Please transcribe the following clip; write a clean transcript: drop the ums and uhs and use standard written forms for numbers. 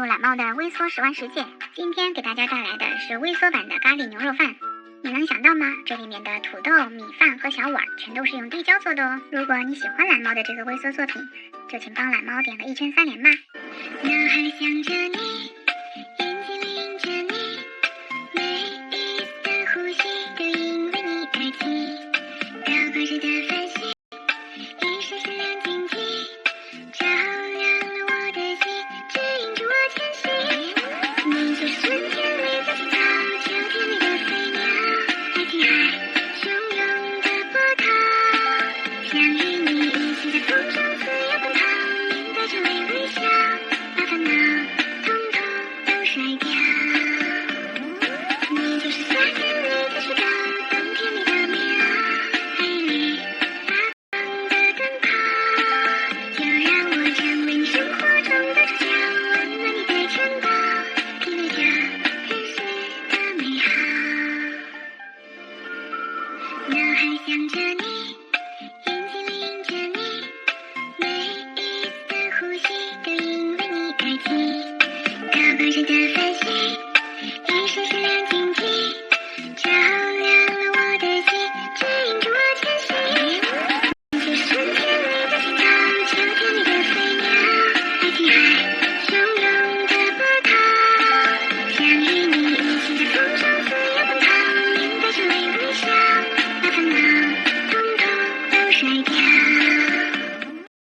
懒猫的微缩食玩世界。今天给大家带来的是微缩版的咖喱牛肉饭。你能想到吗？这里面的土豆、米饭和小碗全都是用滴胶做的哦。如果你喜欢懒猫的这个微缩作品，就请帮懒猫点个1圈3连吧。脑海想着你，眼睛里映着你，每一丝呼吸都因为你而起，高挂着的繁星，一闪闪亮晶晶，照亮了我的心，指引着我前行。你就是春天里的青草，秋天里的飞鸟，爱琴海汹涌的波涛，想与你一起在风中自由奔跑，面带着微笑，把烦恼统统都甩掉。你就是夏天里的雪糕，冬天里的棉袄，黑里发光的灯泡，就让我成为你生活中的主角，温暖你的城堡，品味着人世的美好。脑海想着你，